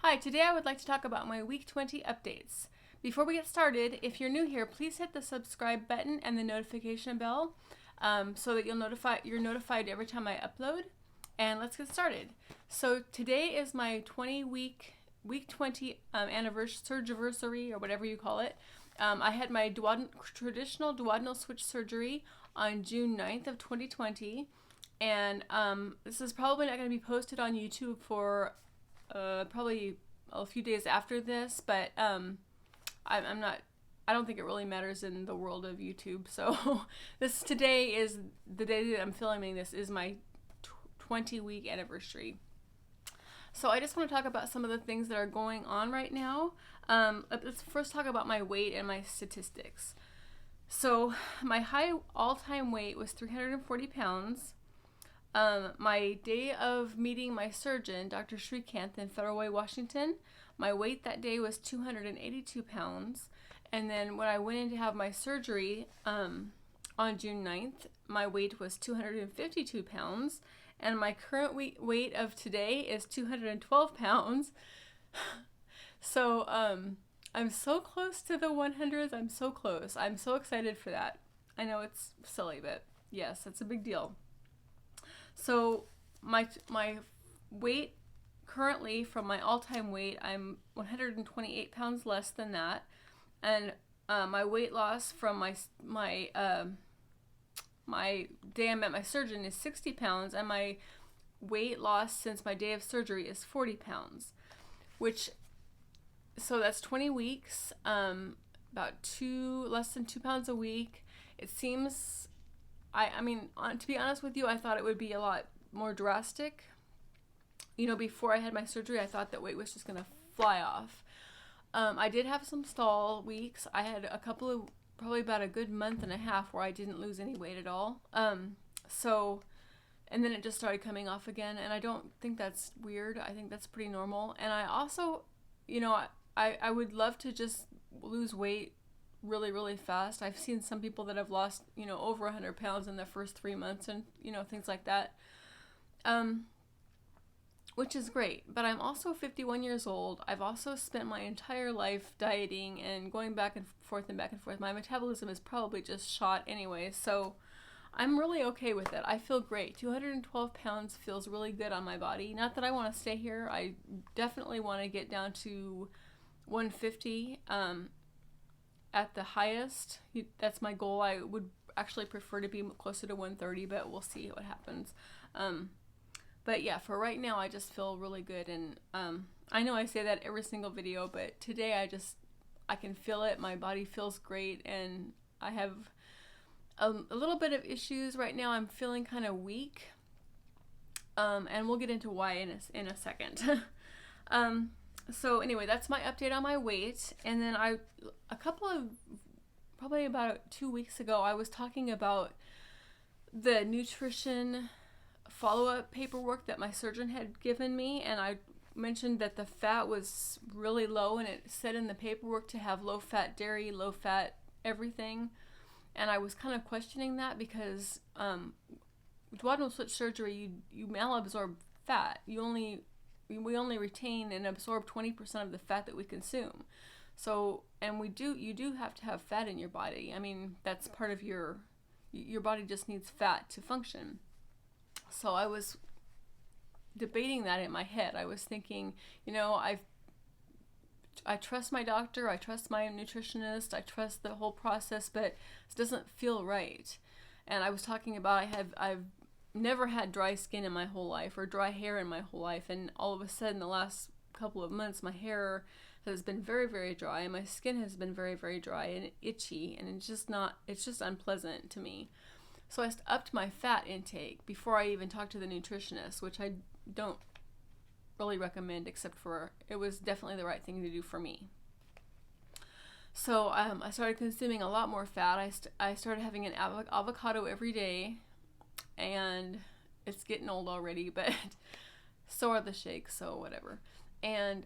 Hi, today I would like to talk about my week 20 updates. Before we get started, if you're new here, please hit the subscribe button and the notification bell so that you're notified every time I upload. And let's get started. So today is my week 20 anniversary, or whatever you call it. I had my traditional duodenal switch surgery on June 9th of 2020. And this is probably not going to be posted on YouTube for probably a few days after this, but I don't think it really matters in the world of YouTube. So today is the day that I'm filming this is my 20-week anniversary. So I just want to talk about some of the things that are going on right now. Let's first talk about my weight and my statistics. So my high all-time weight was 340 pounds. My day of meeting my surgeon, Dr. Srikanth in Federal Way, Washington, my weight that day was 282 pounds. And then when I went in to have my surgery on June 9th, my weight was 252 pounds. And my current weight of today is 212 pounds. So I'm so close to the 100s. I'm so close. I'm so excited for that. I know it's silly, but yes, it's a big deal. So my weight currently, from my all-time weight, I'm 128 pounds less than that, and my weight loss from my day I met my surgeon is 60 pounds, and my weight loss since my day of surgery is 40 pounds, so that's 20 weeks, about less than 2 pounds a week. It seems. I mean, to be honest with you, I thought it would be a lot more drastic. You know, before I had my surgery, I thought that weight was just going to fly off. I did have some stall weeks. I had a couple of, probably about a good month and a half where I didn't lose any weight at all. And then it just started coming off again, and I don't think that's weird. I think that's pretty normal. And I also, I would love to just lose weight really, really fast. I've seen some people that have lost, over 100 pounds in the first 3 months and, things like that, which is great. But I'm also 51 years old. I've also spent my entire life dieting and going back and forth and back and forth. My metabolism is probably just shot anyway, so I'm really okay with it. I feel great. 212 pounds feels really good on my body. Not that I want to stay here. I definitely want to get down to 150, at the highest. That's my goal. I would actually prefer to be closer to 130, but we'll see what happens. But yeah, for right now, I just feel really good. And I know I say that every single video, but today I can feel it. My body feels great, and I have a little bit of issues right now. I'm feeling kind of weak, and we'll get into why in a second. So anyway, that's my update on my weight. And then probably about 2 weeks ago, I was talking about the nutrition follow-up paperwork that my surgeon had given me, and I mentioned that the fat was really low, and it said in the paperwork to have low-fat dairy, low-fat everything. And I was kind of questioning that because duodenal switch surgery, you malabsorb fat. We only retain and absorb 20% of the fat that we consume. So, and you do have to have fat in your body. I mean, that's part of your body just needs fat to function. So I was debating that in my head. I was thinking, I trust my doctor, I trust my nutritionist, I trust the whole process, but it doesn't feel right. And I was talking about I've never had dry skin in my whole life, or dry hair in my whole life, and all of a sudden the last couple of months my hair has been very, very dry, and my skin has been very, very dry and itchy, and it's just unpleasant to me. So I upped my fat intake before I even talked to the nutritionist, which I don't really recommend, except for it was definitely the right thing to do for me. So I started consuming a lot more fat. I started having an avocado every day, and it's getting old already, but so are the shakes, so whatever. And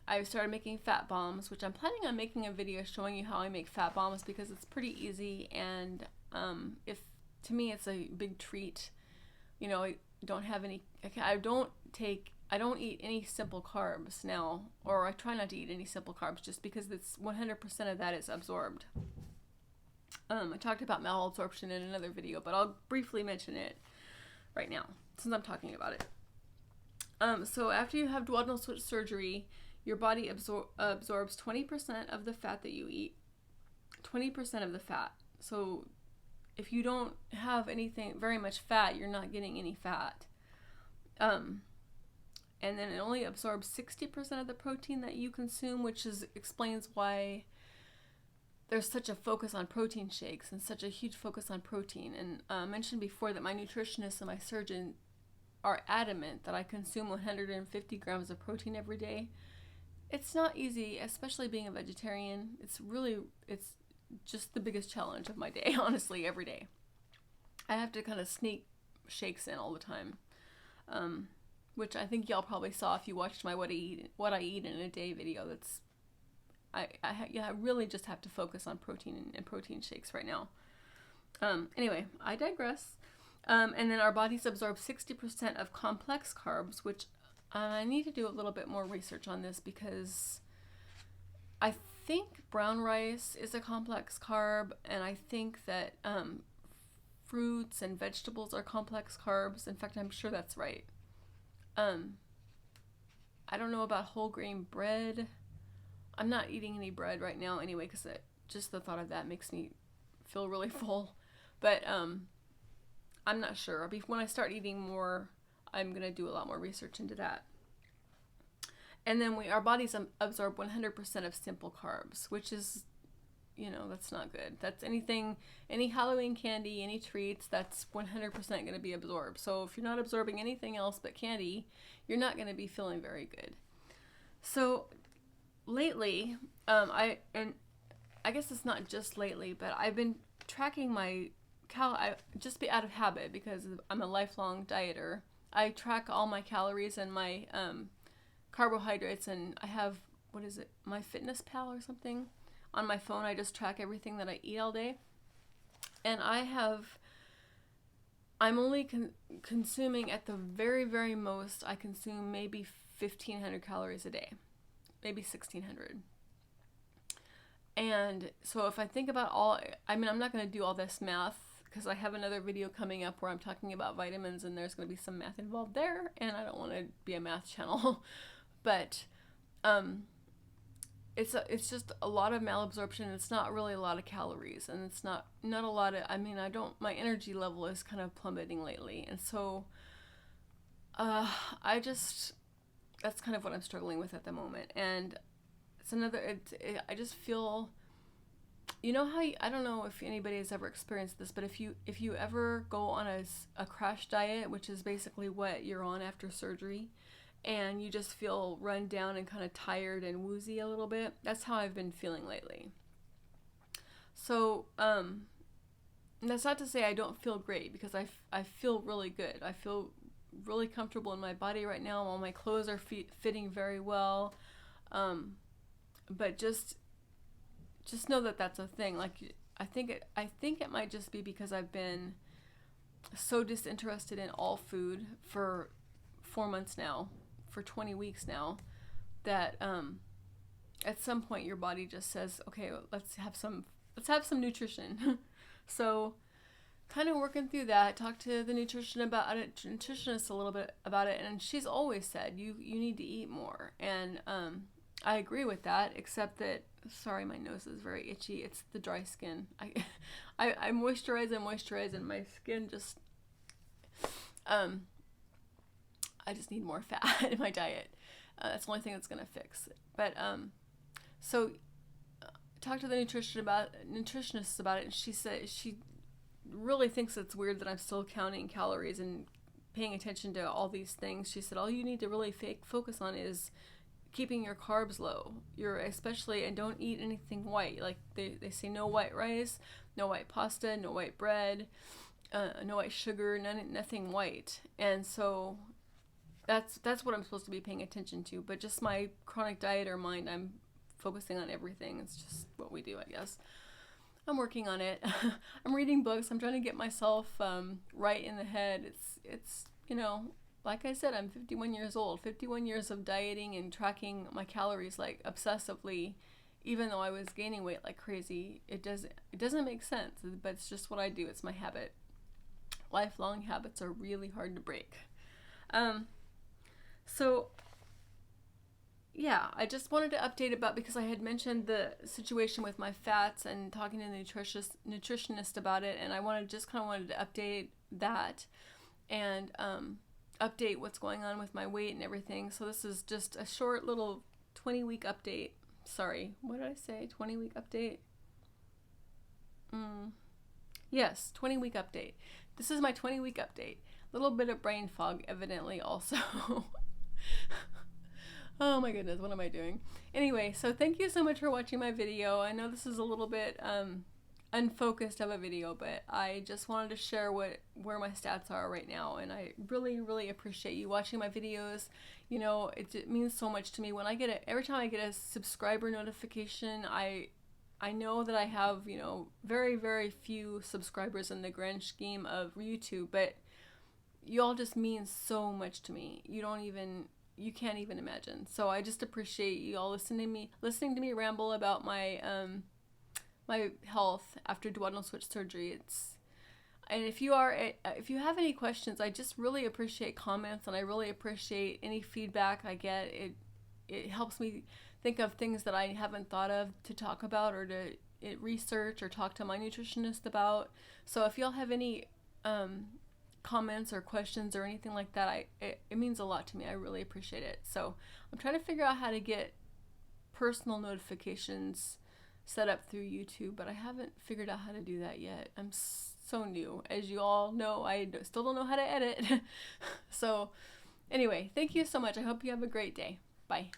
I started making fat bombs, which I'm planning on making a video showing you how I make fat bombs, because it's pretty easy, and to me it's a big treat. I don't take I don't eat any simple carbs now, or I try not to eat any simple carbs just because it's 100% of that is absorbed. I talked about malabsorption in another video, but I'll briefly mention it right now since I'm talking about it. So after you have duodenal switch surgery, your body absorbs 20% of the fat that you eat. 20% of the fat. So if you don't have anything, very much fat, you're not getting any fat. And then it only absorbs 60% of the protein that you consume, which explains why there's such a focus on protein shakes and such a huge focus on protein. And I mentioned before that my nutritionist and my surgeon are adamant that I consume 150 grams of protein every day. It's not easy, especially being a vegetarian. It's just the biggest challenge of my day, honestly, every day. I have to kind of sneak shakes in all the time, which I think y'all probably saw if you watched my what I eat in a day video. I really just have to focus on protein and protein shakes right now. Anyway, I digress. And then our bodies absorb 60% of complex carbs, which I need to do a little bit more research on this because I think brown rice is a complex carb, and I think that fruits and vegetables are complex carbs. In fact, I'm sure that's right. I don't know about whole grain bread. I'm not eating any bread right now anyway because just the thought of that makes me feel really full. But I'm not sure. When I start eating more, I'm going to do a lot more research into that. And then our bodies absorb 100% of simple carbs, which is, that's not good. That's any Halloween candy, any treats, that's 100% going to be absorbed. So if you're not absorbing anything else but candy, you're not going to be feeling very good. So lately, I guess it's not just lately, but I've been tracking my just out of habit because I'm a lifelong dieter. I track all my calories and my carbohydrates, and I have, My Fitness Pal or something on my phone. I just track everything that I eat all day, and I'm only consuming at the very, very most. I consume maybe 1,500 calories a day, maybe 1,600. And so if I think about I'm not going to do all this math because I have another video coming up where I'm talking about vitamins, and there's going to be some math involved there, and I don't want to be a math channel. But it's just a lot of malabsorption. It's not really a lot of calories, and it's not a lot of, my energy level is kind of plummeting lately. And so that's kind of what I'm struggling with at the moment. And I just feel, how I don't know if anybody has ever experienced this, but if you ever go on a crash diet, which is basically what you're on after surgery, and you just feel run down and kind of tired and woozy a little bit, that's how I've been feeling lately. So that's not to say I don't feel great, because I feel really good. I feel really comfortable in my body right now. All my clothes are fitting very well. But just know that that's a thing. Like, I think it might just be because I've been so disinterested in all food for 4 months now, for 20 weeks now, that at some point your body just says, okay, let's have some nutrition. So kind of working through that, talked to the nutritionist a little bit about it, and she's always said you need to eat more. And I agree with that, except that, sorry, my nose is very itchy. It's the dry skin. I moisturize, and my skin just, I just need more fat in my diet. That's the only thing that's going to fix it. But, so talked to the nutritionist about it, and she said she really thinks it's weird that I'm still counting calories and paying attention to all these things. She said all you need to really focus on is keeping your carbs low. And don't eat anything white. Like they say, no white rice, no white pasta, no white bread, no white sugar, nothing white. And so that's what I'm supposed to be paying attention to. But just my chronic dieter mind, I'm focusing on everything. It's just what we do, I guess. I'm working on it. I'm reading books. I'm trying to get myself right in the head. It's like I said, I'm 51 years old. 51 years of dieting and tracking my calories like obsessively, even though I was gaining weight like crazy. It doesn't make sense, but it's just what I do. It's my habit. Lifelong habits are really hard to break. So yeah, I just wanted to update about, because I had mentioned the situation with my fats and talking to the nutritionist about it, and I wanted to update that and update what's going on with my weight and everything. So this is just a short little 20-week update. Sorry, what did I say? 20-week update? Yes, 20-week update. This is my 20-week update. A little bit of brain fog, evidently, also. Oh my goodness, what am I doing? Anyway, so thank you so much for watching my video. I know this is a little bit unfocused of a video, but I just wanted to share where my stats are right now, and I really, really appreciate you watching my videos. You know, it means so much to me. When I every time I get a subscriber notification, I know that I have, you know, very, very few subscribers in the grand scheme of YouTube, but you all just mean so much to me. You can't even imagine. So I just appreciate you all listening to me ramble about my my health after duodenal switch surgery. And if you have any questions, I just really appreciate comments, and I really appreciate any feedback I get. It helps me think of things that I haven't thought of to talk about, or to research or talk to my nutritionist about. So if y'all have any comments or questions or anything like that, it means a lot to me. I really appreciate it. So I'm trying to figure out how to get personal notifications set up through YouTube, but I haven't figured out how to do that yet. I'm so new. As you all know, I still don't know how to edit. So anyway, thank you so much. I hope you have a great day. Bye.